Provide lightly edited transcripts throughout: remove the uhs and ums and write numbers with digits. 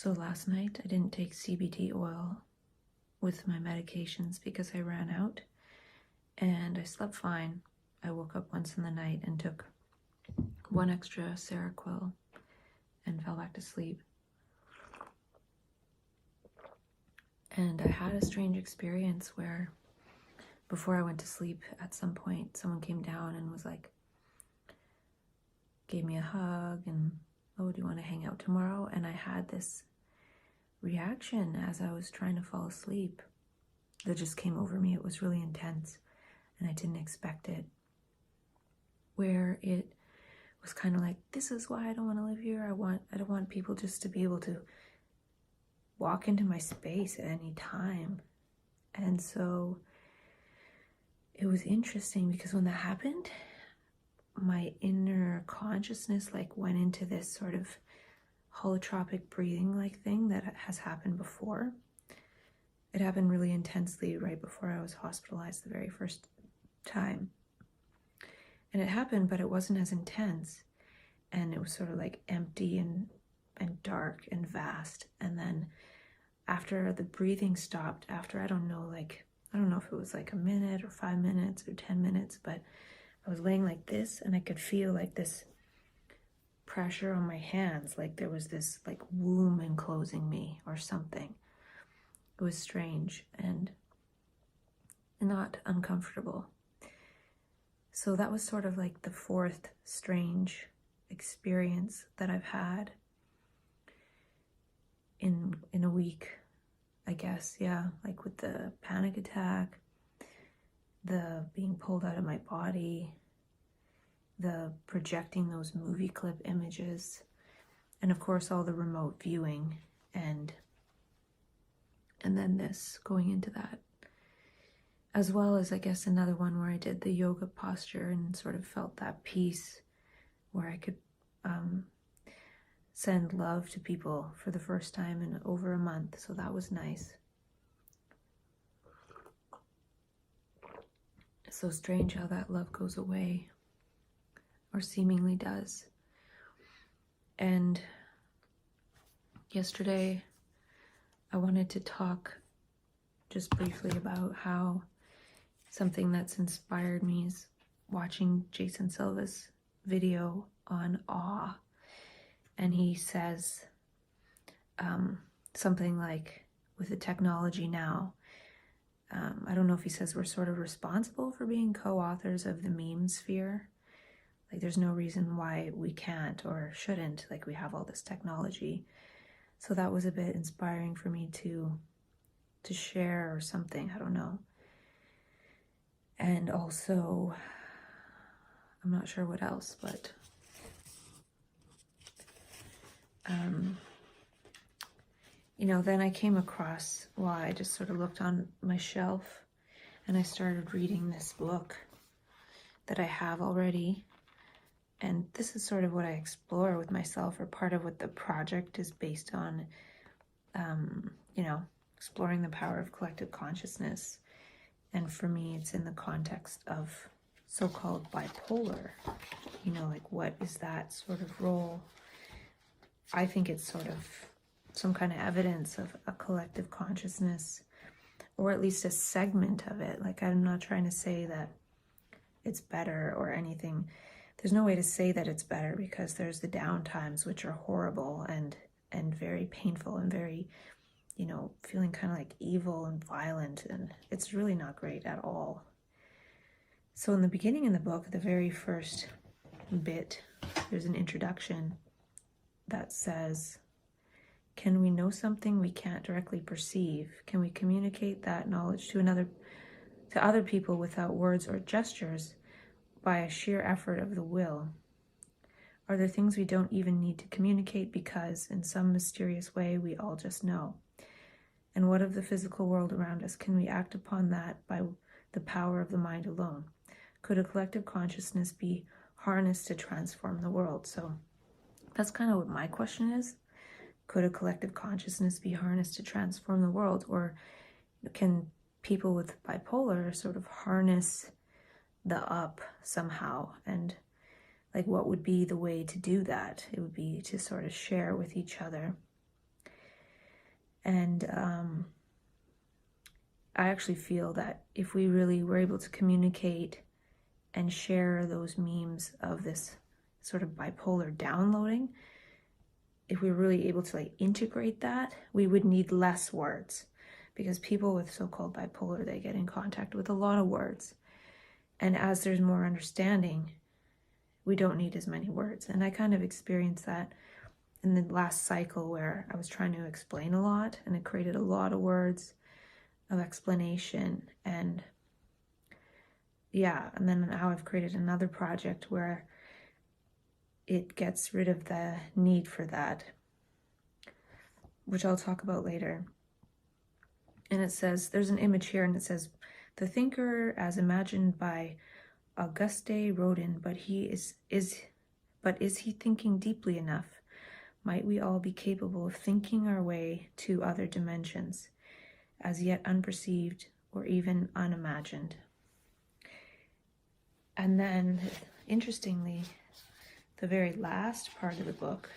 So last night I didn't take CBD oil with my medications because I ran out, and I slept fine. I woke up once in the night and took one extra Seroquel and fell back to sleep. And I had a strange experience where before I went to sleep, at some point, someone came down and was like, gave me a hug and, oh, do you want to hang out tomorrow? And I had this reaction as I was trying to fall asleep that just came over me. It was really intense and I didn't expect it. Where it was kind of like, this is why I don't want to live here. I don't want people just to be able to walk into my space at any time. And so it was interesting because when that happened, my inner consciousness like went into this sort of holotropic breathing like thing that has happened before. It happened really intensely right before I was hospitalized the very first time. And it happened, but it wasn't as intense. And it was sort of like empty and dark and vast. And then after the breathing stopped, after I don't know if it was like a minute or 5 minutes or 10 minutes, but I was laying like this and I could feel like this pressure on my hands, like there was this like womb enclosing me or something. It was strange and not uncomfortable. So that was sort of like the fourth strange experience that I've had in a week, I guess. Yeah, like with the panic attack, the being pulled out of my body, the projecting those movie clip images, and of course all the remote viewing, and then this going into that, as well as I guess another one where I did the yoga posture and sort of felt that peace where I could send love to people for the first time in over a month. So that was nice. It's so strange how that love goes away, or seemingly does. And yesterday I wanted to talk just briefly about how something that's inspired me is watching Jason Silva's video on awe. And he says something like, with the technology now, I don't know if he says we're sort of responsible for being co-authors of the meme sphere. Like there's no reason why we can't or shouldn't, like we have all this technology. So that was a bit inspiring for me to share or something, I don't know. And also, I'm not sure what else, but then I came across, I just sort of looked on my shelf and I started reading this book that I have already. And this is sort of what I explore with myself, or part of what the project is based on, exploring the power of collective consciousness. And for me, it's in the context of so-called bipolar, like what is that sort of role? I think it's sort of some kind of evidence of a collective consciousness, or at least a segment of it. Like I'm not trying to say that it's better or anything. There's no way to say that it's better, because there's the down times, which are horrible and very painful and very, feeling kind of like evil and violent, and it's really not great at all. So in the beginning in the book, the very first bit, there's an introduction that says, can we know something we can't directly perceive? Can we communicate that knowledge to other people without words or gestures, by a sheer effort of the will? Are there things we don't even need to communicate because in some mysterious way we all just know? And what of the physical world around us? Can we act upon that by the power of the mind alone? Could a collective consciousness be harnessed to transform the world? So that's kind of what my question is. Could a collective consciousness be harnessed to transform the world? Or can people with bipolar sort of harness the up somehow? And what would be the way to do that? It would be to sort of share with each other And I actually feel that if we really were able to communicate and share those memes of this sort of bipolar downloading, if we were really able to like integrate that, we would need less words, because people with so-called bipolar, they get in contact with a lot of words. And as there's more understanding, we don't need as many words. And I kind of experienced that in the last cycle where I was trying to explain a lot, and it created a lot of words of explanation. And yeah, and then now I've created another project where it gets rid of the need for that, which I'll talk about later. And it says, there's an image here, and it says, the thinker as imagined by Auguste Rodin, but is he thinking deeply enough? Might we all be capable of thinking our way to other dimensions, as yet unperceived or even unimagined? And then, interestingly, the very last part of the book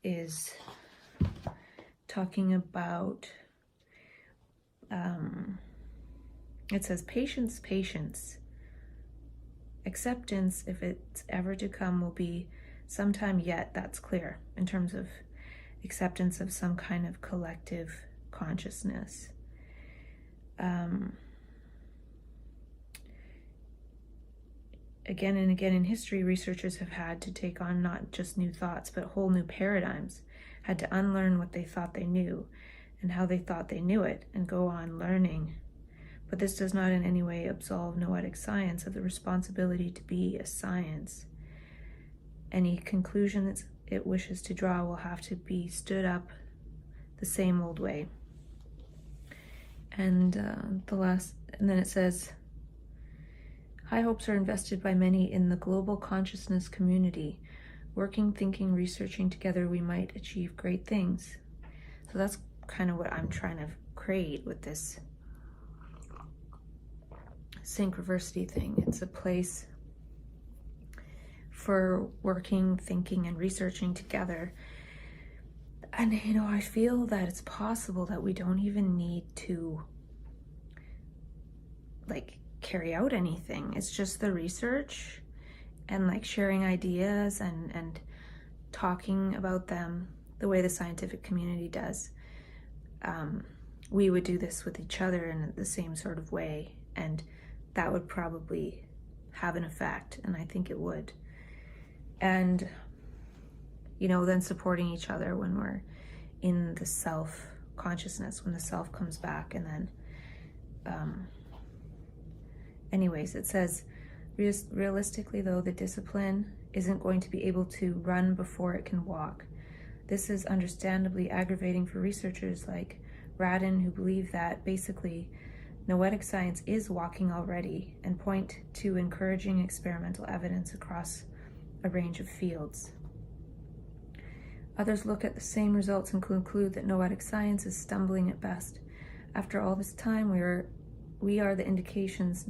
is talking about, it says, patience. Acceptance, if it's ever to come, will be sometime yet, that's clear, in terms of acceptance of some kind of collective consciousness. Again and again in history, researchers have had to take on not just new thoughts, but whole new paradigms, had to unlearn what they thought they knew and how they thought they knew it, and go on learning. But this does not in any way absolve noetic science of the responsibility to be a science. Any conclusion that it wishes to draw will have to be stood up the same old way. And then it says, high hopes are invested by many in the global consciousness community. Working, thinking, researching together, we might achieve great things. So that's kind of what I'm trying to create with this Synchronicity thing. It's a place for working, thinking, and researching together. And, I feel that it's possible that we don't even need to, carry out anything. It's just the research and, sharing ideas and talking about them the way the scientific community does. We would do this with each other in the same sort of way, and that would probably have an effect, and I think it would. And, then supporting each other when we're in the self-consciousness, when the self comes back. And then, anyways, it says, realistically, though, the discipline isn't going to be able to run before it can walk. This is understandably aggravating for researchers like Radin, who believe that, basically, noetic science is walking already, and point to encouraging experimental evidence across a range of fields. Others look at the same results and conclude that noetic science is stumbling at best. After all this time, why are the indications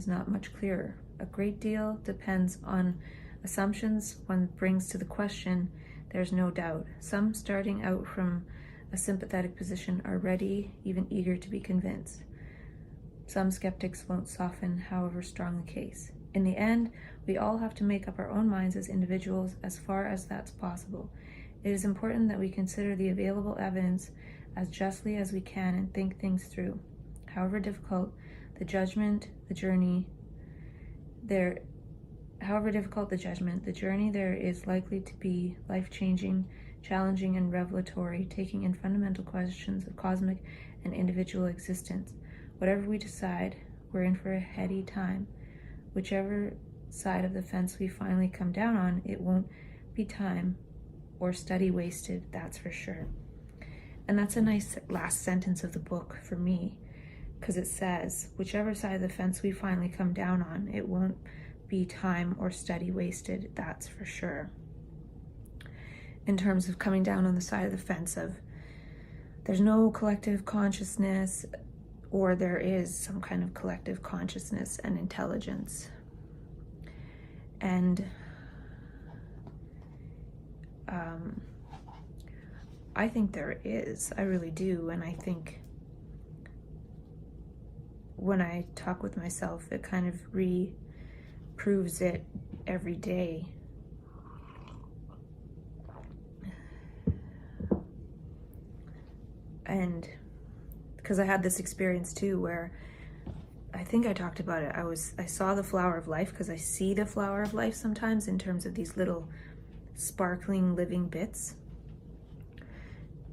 not much clearer? A great deal depends on assumptions one brings to the question, there's no doubt. Some, starting out from a sympathetic position, are ready, even eager to be convinced. Some skeptics won't soften, however strong the case. In the end, we all have to make up our own minds as individuals as far as that's possible. It is important that we consider the available evidence as justly as we can and think things through. However difficult the judgment, the journey there is likely to be life-changing, challenging, and revelatory, taking in fundamental questions of cosmic and individual existence. Whatever we decide, we're in for a heady time. Whichever side of the fence we finally come down on, it won't be time or study wasted, that's for sure. And that's a nice last sentence of the book for me, because it says, whichever side of the fence we finally come down on, it won't be time or study wasted, that's for sure. In terms of coming down on the side of the fence of there's no collective consciousness, or there is some kind of collective consciousness and intelligence. And I think there is. I really do. And I think when I talk with myself, it kind of proves it every day. And because I had this experience too, where I think I talked about it. I saw the flower of life, because I see the flower of life sometimes in terms of these little sparkling living bits.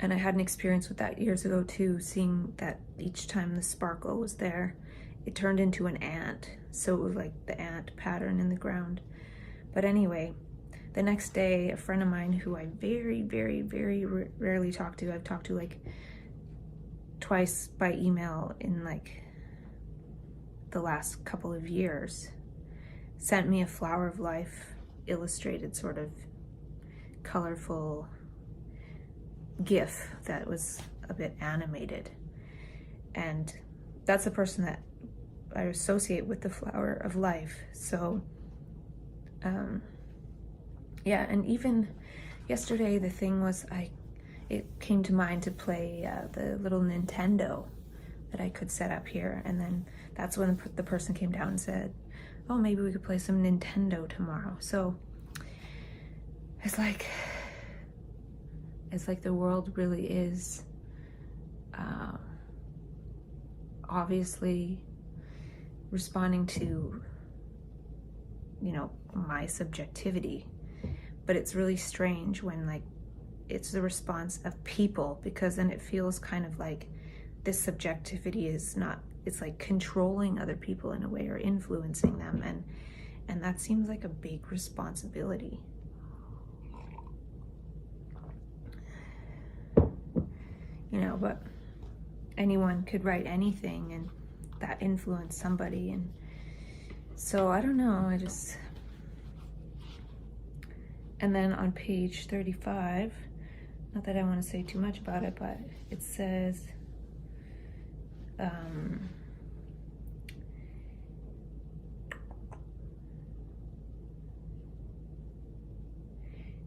And I had an experience with that years ago too, seeing that each time the sparkle was there, it turned into an ant. So it was like the ant pattern in the ground. But anyway, the next day, a friend of mine who I very, very, very rarely talk to, I've talked to like twice by email in like the last couple of years, sent me a flower of life illustrated sort of colorful GIF that was a bit animated. And that's a person that I associate with the flower of life. So yeah, and even yesterday the thing was, it came to mind to play the little Nintendo that I could set up here, and then that's when the person came down and said, oh, maybe we could play some Nintendo tomorrow. So it's like the world really is obviously responding to, you know, my subjectivity, but it's really strange when like it's the response of people, because then it feels kind of like this subjectivity is not, it's like controlling other people in a way, or influencing them, and that seems like a big responsibility. You know, but anyone could write anything and that influenced somebody. And so I don't know, and then on page 35, not that I want to say too much about it, but it says,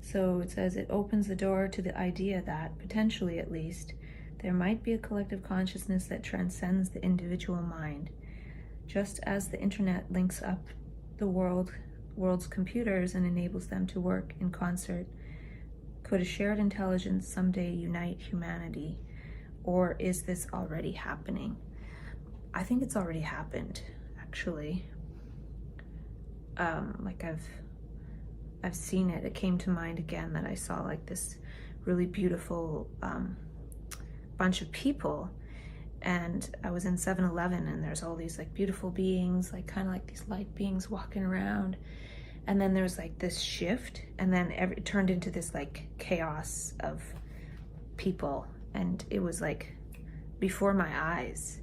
so it says it opens the door to the idea that, potentially at least, there might be a collective consciousness that transcends the individual mind. Just as the internet links up the world's computers and enables them to work in concert, could a shared intelligence someday unite humanity? Or is this already happening? I think it's already happened, actually. Like I've seen it. It came to mind again that I saw like this really beautiful bunch of people, and I was in 7-Eleven, and there's all these like beautiful beings, like kind of like these light beings walking around, and then there's like this shift, and then it turned into this like chaos of people, and it was like before my eyes.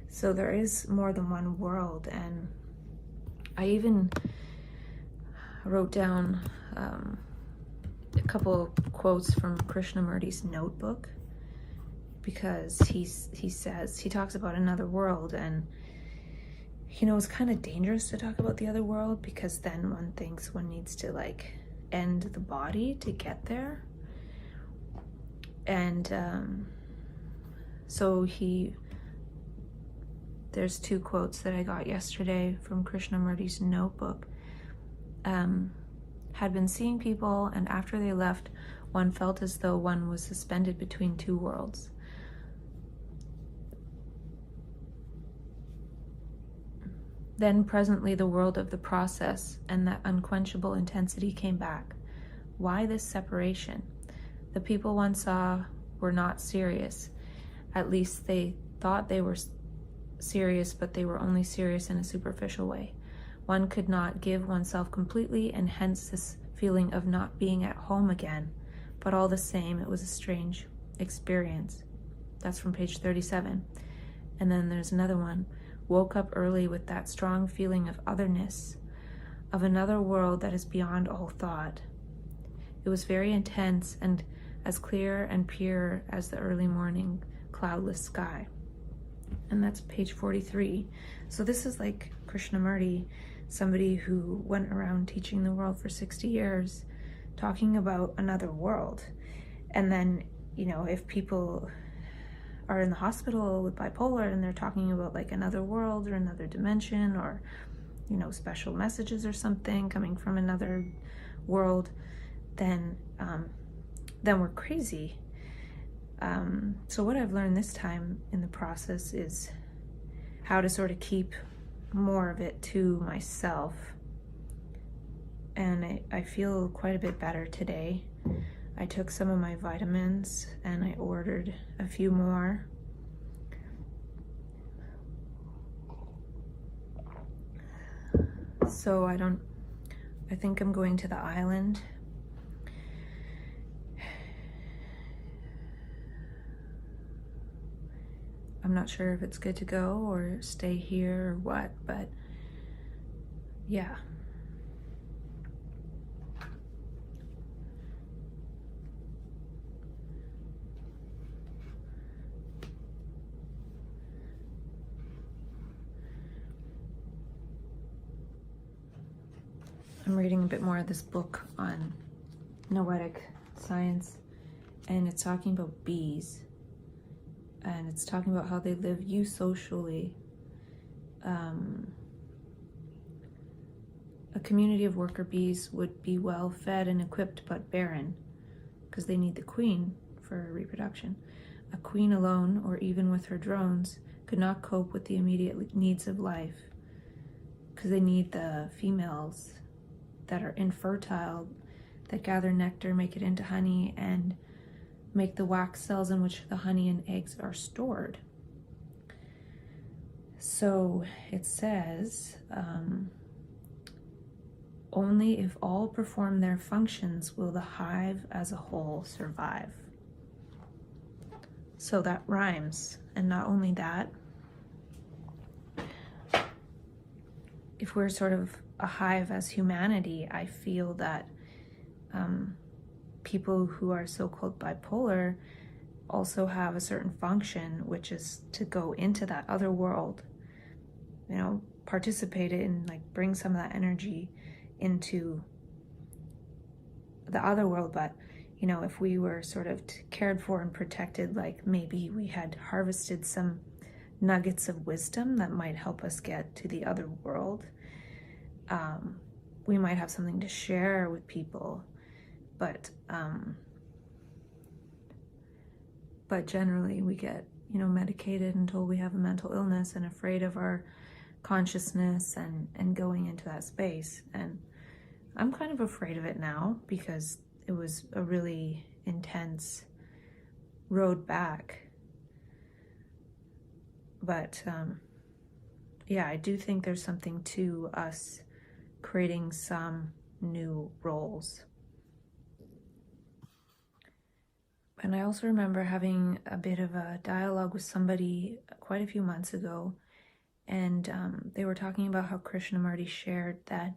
So there is more than one world. And I even wrote down a couple quotes from Krishnamurti's notebook, because he talks about another world, and you know, it's kind of dangerous to talk about the other world, because then one thinks one needs to like end the body to get there. And so there's two quotes that I got yesterday from Krishnamurti's notebook. Had been seeing people, and after they left, one felt as though one was suspended between two worlds. Then presently the world of the process and that unquenchable intensity came back. Why this separation? The people one saw were not serious. At least they thought they were serious, but they were only serious in a superficial way. One could not give oneself completely, and hence this feeling of not being at home again. But all the same, it was a strange experience. That's from page 37. And then there's another one. Woke up early with that strong feeling of otherness, of another world that is beyond all thought. It was very intense and as clear and pure as the early morning cloudless sky. And that's page 43. So this is like Krishnamurti, somebody who went around teaching the world for 60 years, talking about another world. And then if people are in the hospital with bipolar and they're talking about like another world or another dimension, or special messages or something coming from another world, then we're crazy. So what I've learned this time in the process is how to sort of keep more of it to myself. And I feel quite a bit better today. I took some of my vitamins and I ordered a few more. So I think I'm going to the island. I'm not sure if it's good to go or stay here or what, but yeah. I'm reading a bit more of this book on noetic science, and it's talking about bees, and it's talking about how they live eusocially. A community of worker bees would be well fed and equipped but barren, because they need the queen for reproduction. A queen alone, or even with her drones, could not cope with the immediate needs of life, because they need the females that are infertile, that gather nectar, make it into honey, and make the wax cells in which the honey and eggs are stored. So it says, only if all perform their functions will the hive as a whole survive. So that rhymes. And not only that, if we're sort of a hive as humanity, I feel that people who are so-called bipolar also have a certain function, which is to go into that other world, participate in, like, bring some of that energy into the other world. But if we were sort of cared for and protected, like maybe we had harvested some nuggets of wisdom that might help us get to the other world, we might have something to share with people. But generally we get medicated until we have a mental illness and afraid of our consciousness and going into that space. And I'm kind of afraid of it now, because it was a really intense road back. But yeah, I do think there's something to us creating some new roles. And I also remember having a bit of a dialogue with somebody quite a few months ago, and they were talking about how Krishnamurti shared that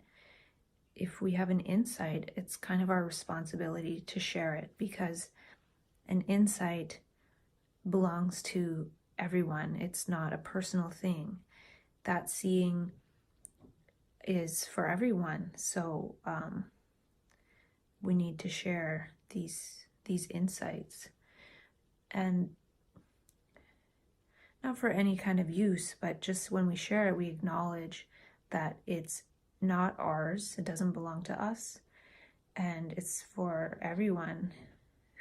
if we have an insight, it's kind of our responsibility to share it, because an insight belongs to everyone. It's not a personal thing. That seeing is for everyone. So we need to share these insights, and not for any kind of use, but just when we share it, we acknowledge that it's not ours, it doesn't belong to us, and it's for everyone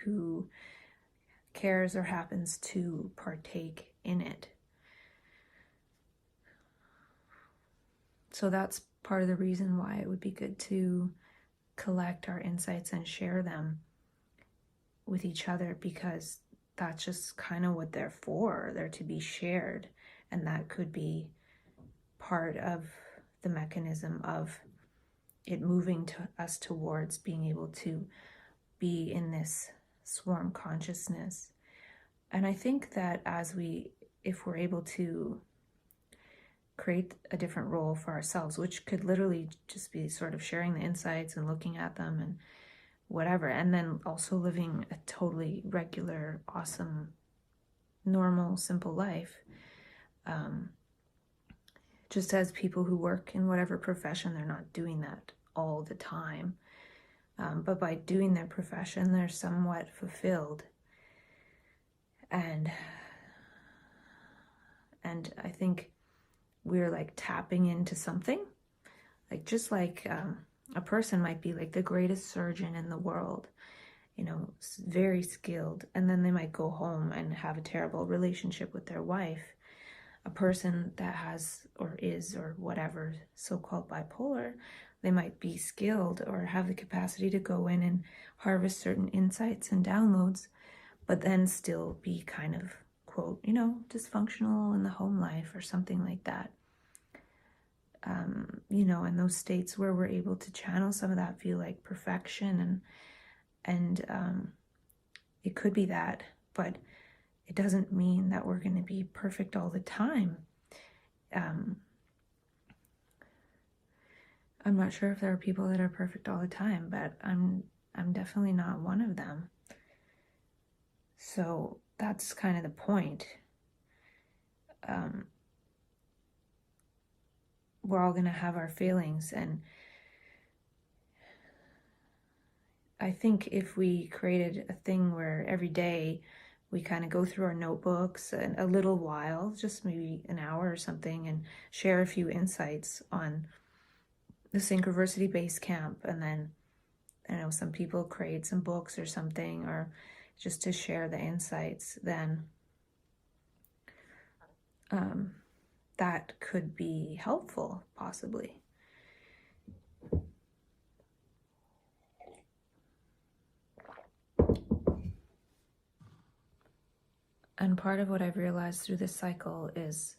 who cares or happens to partake in it. So that's part of the reason why it would be good to collect our insights and share them with each other, because that's just kind of what they're for. They're to be shared, and that could be part of the mechanism of it moving to us towards being able to be in this swarm consciousness. And I think that if we're able to create a different role for ourselves, which could literally just be sort of sharing the insights and looking at them and whatever, and then also living a totally regular, awesome, normal, simple life. Just as people who work in whatever profession, they're not doing that all the time. But by doing their profession, they're somewhat fulfilled. And I think we're like tapping into something, like just like a person might be like the greatest surgeon in the world, you know, very skilled, and then they might go home and have a terrible relationship with their wife. A person that has or is or whatever so-called bipolar, they might be skilled or have the capacity to go in and harvest certain insights and downloads, but then still be kind of, quote, you know, dysfunctional in the home life or something like that. You know, and those states where we're able to channel some of that feel like perfection, and it could be that, but it doesn't mean that we're going to be perfect all the time. I'm not sure if there are people that are perfect all the time, but I'm definitely not one of them. So that's kind of the point. We're all going to have our failings, and I think if we created a thing where every day we kind of go through our notebooks a little while, just maybe an hour or something, and share a few insights on the Synchronicity base camp, and then, I know, some people create some books or something, or just to share the insights, then that could be helpful, possibly. And part of what I've realized through this cycle is,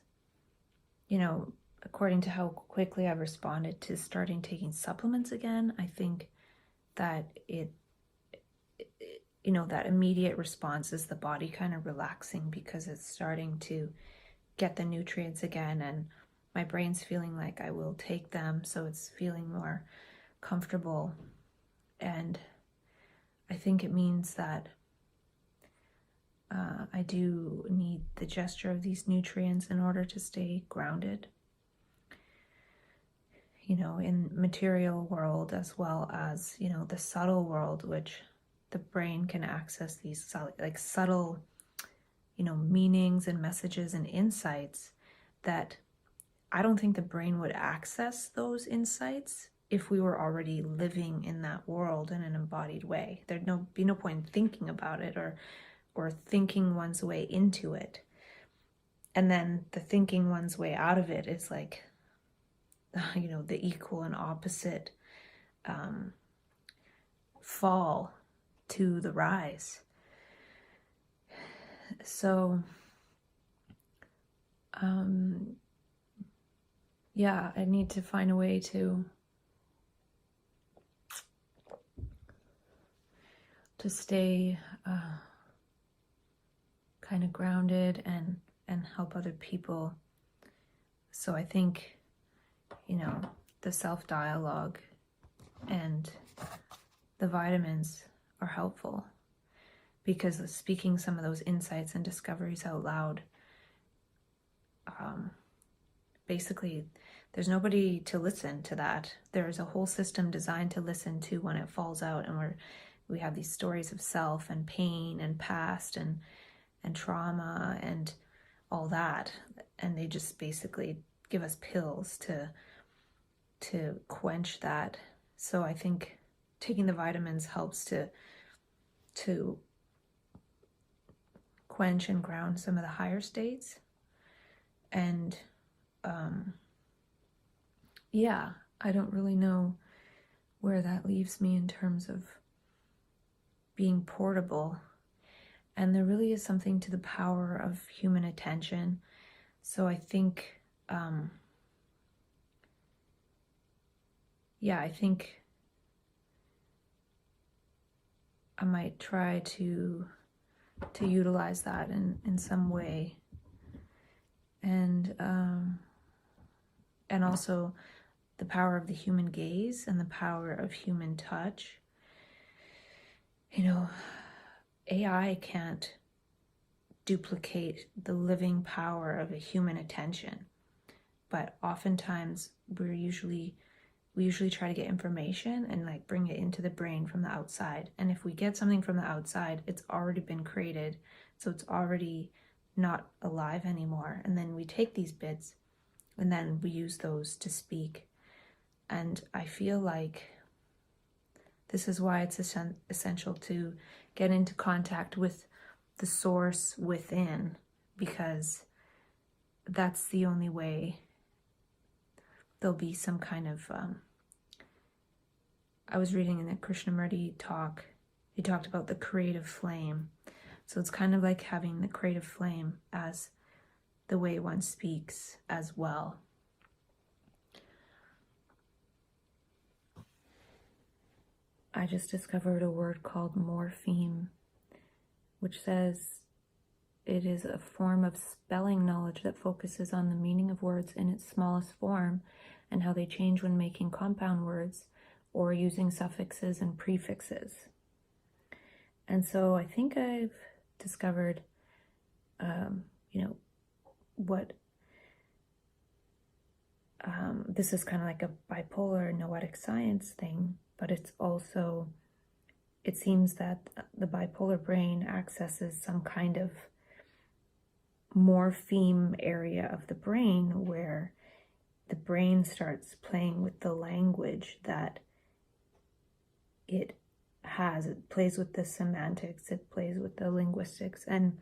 you know, according to how quickly I've responded to starting taking supplements again, I think that you know, that immediate response is the body kind of relaxing because it's starting to get the nutrients again, and my brain's feeling like I will take them, so it's feeling more comfortable. And I think it means that I do need the gesture of these nutrients in order to stay grounded, you know, in material world as well as, you know, the subtle world, which the brain can access these like subtle, you know, meanings and messages and insights that I don't think the brain would access those insights if we were already living in that world in an embodied way. There'd be no point in thinking about it or thinking one's way into it. And then the thinking one's way out of it is like, you know, the equal and opposite fall to the rise. So, yeah, I need to find a way to stay kind of grounded and help other people. So I think, you know, the self-dialogue and the vitamins are helpful, because speaking some of those insights and discoveries out loud, basically there's nobody to listen to that. There's a whole system designed to listen to when it falls out, and we have these stories of self and pain and past and trauma and all that, and they just basically give us pills to quench that. So I think taking the vitamins helps to quench and ground some of the higher states. And yeah, I don't really know where that leaves me in terms of being portable. And there really is something to the power of human attention. So I think, I think I might try to utilize that in some way. And also the power of the human gaze and the power of human touch. You know, AI can't duplicate the living power of a human attention, but oftentimes we're usually we usually try to get information and like bring it into the brain from the outside. And if we get something from the outside, it's already been created, so it's already not alive anymore. And then we take these bits and then we use those to speak. And I feel like this is why it's essential to get into contact with the source within, because that's the only way there'll be some kind of, I was reading in the Krishnamurti talk, he talked about the creative flame. So it's kind of like having the creative flame as the way one speaks as well. I just discovered a word called morpheme, which says it is a form of spelling knowledge that focuses on the meaning of words in its smallest form and how they change when making compound words or using suffixes and prefixes. And so I think I've discovered, what this is kind of like a bipolar noetic science thing, but it's also, it seems that the bipolar brain accesses some kind of morpheme area of the brain where the brain starts playing with the language that it has. It plays with the semantics, it plays with the linguistics, and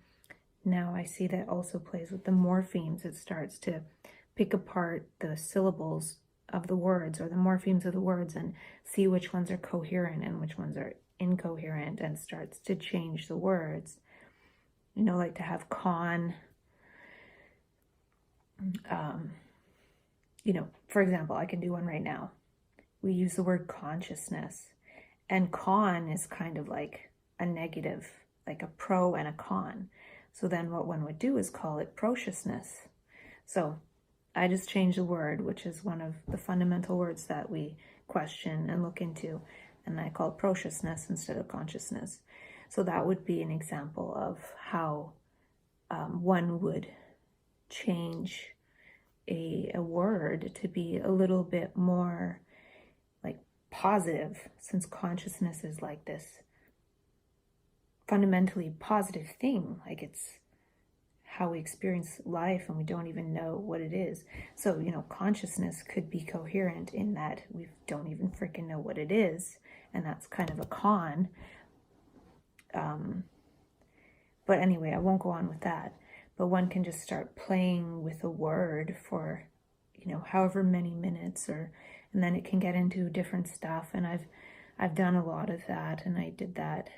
now I see that also plays with the morphemes. It starts to pick apart the syllables of the words or the morphemes of the words and see which ones are coherent and which ones are incoherent, and starts to change the words. Like to have con, for example, I can do one right now. We use the word consciousness, and con is kind of like a negative, like a pro and a con. So then what one would do is call it preciousness. So I just changed the word, which is one of the fundamental words that we question and look into, and I call it preciousness instead of consciousness. So that would be an example of how one would change a word to be a little bit more like positive, since consciousness is like this fundamentally positive thing. Like it's how we experience life and we don't even know what it is. So, consciousness could be coherent in that we don't even freaking know what it is. And that's kind of a con. But anyway, I won't go on with that. But one can just start playing with a word for, however many minutes, and then it can get into different stuff. And I've done a lot of that, and I did that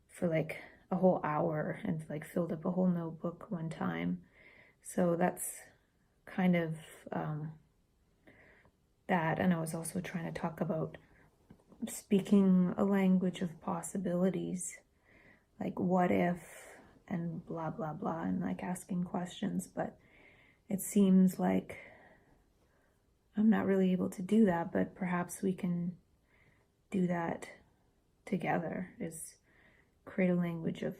for like a whole hour and like filled up a whole notebook one time. So that's kind of that. And I was also trying to talk about speaking a language of possibilities, like what if and blah blah blah, and like asking questions. But it seems like I'm not really able to do that, but perhaps we can do that together, is create a language of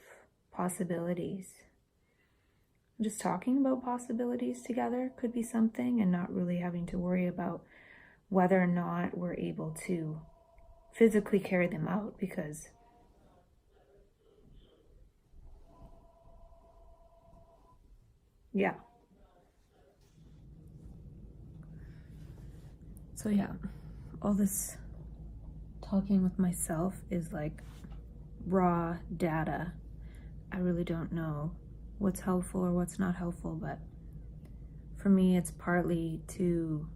possibilities. Just talking about possibilities together could be something, and not really having to worry about whether or not we're able to physically carry them out, because yeah. So yeah, all this talking with myself is like raw data. I really don't know what's helpful or what's not helpful, but for me it's partly to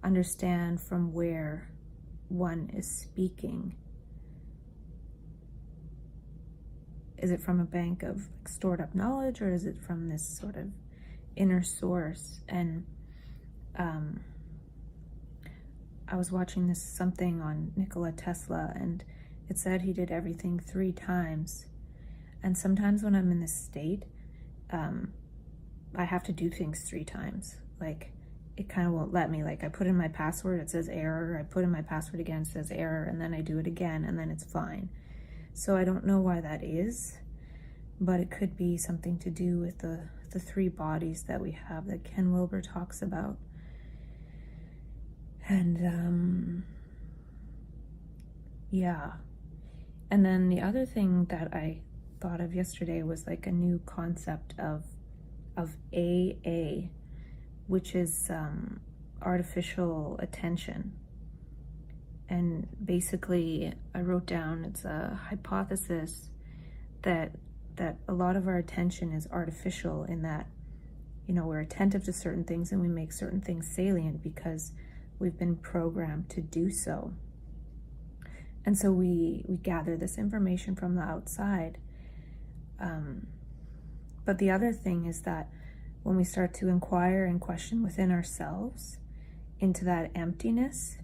understand from where one is speaking. Is it from a bank of stored up knowledge, or is it from this sort of inner source? And I was watching something on Nikola Tesla, and it said he did everything 3 times. And sometimes when I'm in this state, I have to do things 3 times. Like, it kind of won't let me. Like, I put in my password, it says error. I put in my password again, it says error. And then I do it again, and then it's fine. So I don't know why that is, but it could be something to do with the 3 bodies that we have that Ken Wilber talks about. And yeah. And then the other thing that I thought of yesterday was like a new concept of AA, which is artificial attention. And basically, I wrote down, it's a hypothesis that a lot of our attention is artificial, in that, you know, we're attentive to certain things and we make certain things salient because we've been programmed to do so. And so we gather this information from the outside. But the other thing is that when we start to inquire and question within ourselves into that emptiness,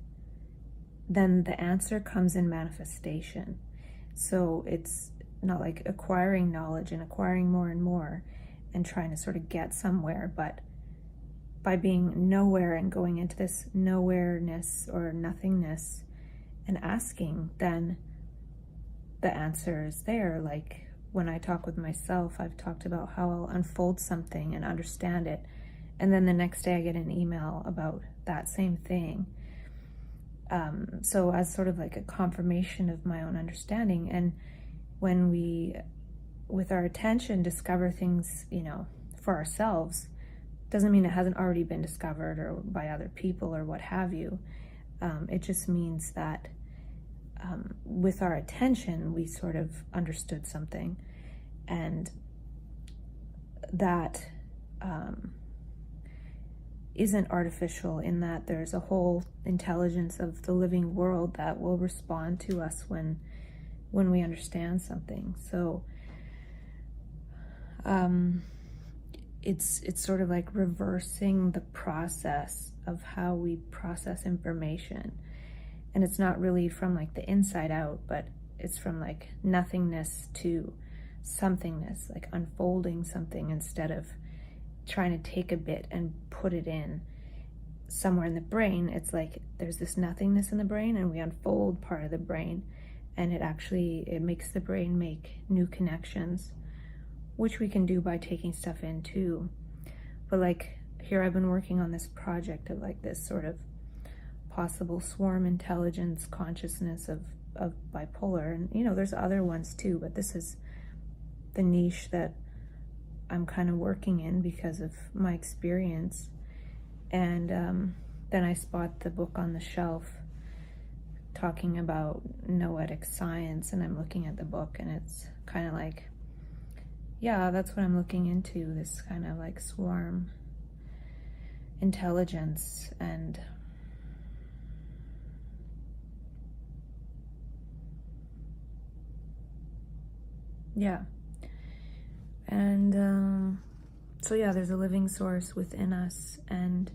then the answer comes in manifestation. So it's not like acquiring knowledge and acquiring more and more and trying to sort of get somewhere, but by being nowhere and going into this nowhereness or nothingness and asking, then the answer is there. Like when I talk with myself, I've talked about how I'll unfold something and understand it, and then the next day I get an email about that same thing. So as sort of like a confirmation of my own understanding. And when we, with our attention, discover things, you know, for ourselves, doesn't mean it hasn't already been discovered or by other people or what have you. It just means that with our attention, we sort of understood something, and that isn't artificial, in that there's a whole intelligence of the living world that will respond to us when we understand something. So it's sort of like reversing the process of how we process information. And it's not really from like the inside out, but it's from like nothingness to somethingness, like unfolding something instead of trying to take a bit and put it in somewhere in the brain. It's like there's this nothingness in the brain and we unfold part of the brain, and it makes the brain make new connections, which we can do by taking stuff in too. But like here I've been working on this project of like this sort of possible swarm intelligence consciousness of bipolar, and you know there's other ones too, but this is the niche that I'm kind of working in because of my experience. And then I spot the book on the shelf talking about noetic science, and I'm looking at the book and it's kind of like, yeah, that's what I'm looking into, this kind of like swarm intelligence. And yeah. And so yeah, there's a living source within us, and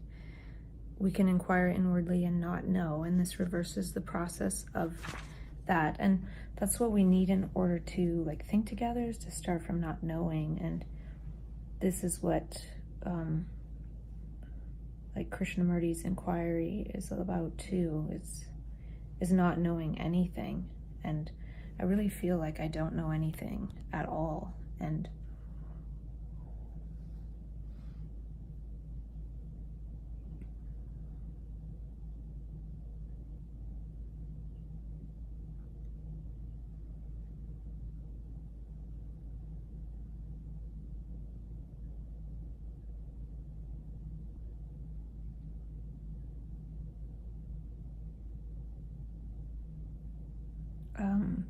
we can inquire inwardly and not know, and this reverses the process of that. And that's what we need in order to like think together, is to start from not knowing. And this is what like Krishnamurti's inquiry is about too, is not knowing anything. And I really feel like I don't know anything at all. And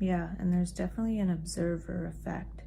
yeah, and there's definitely an observer effect.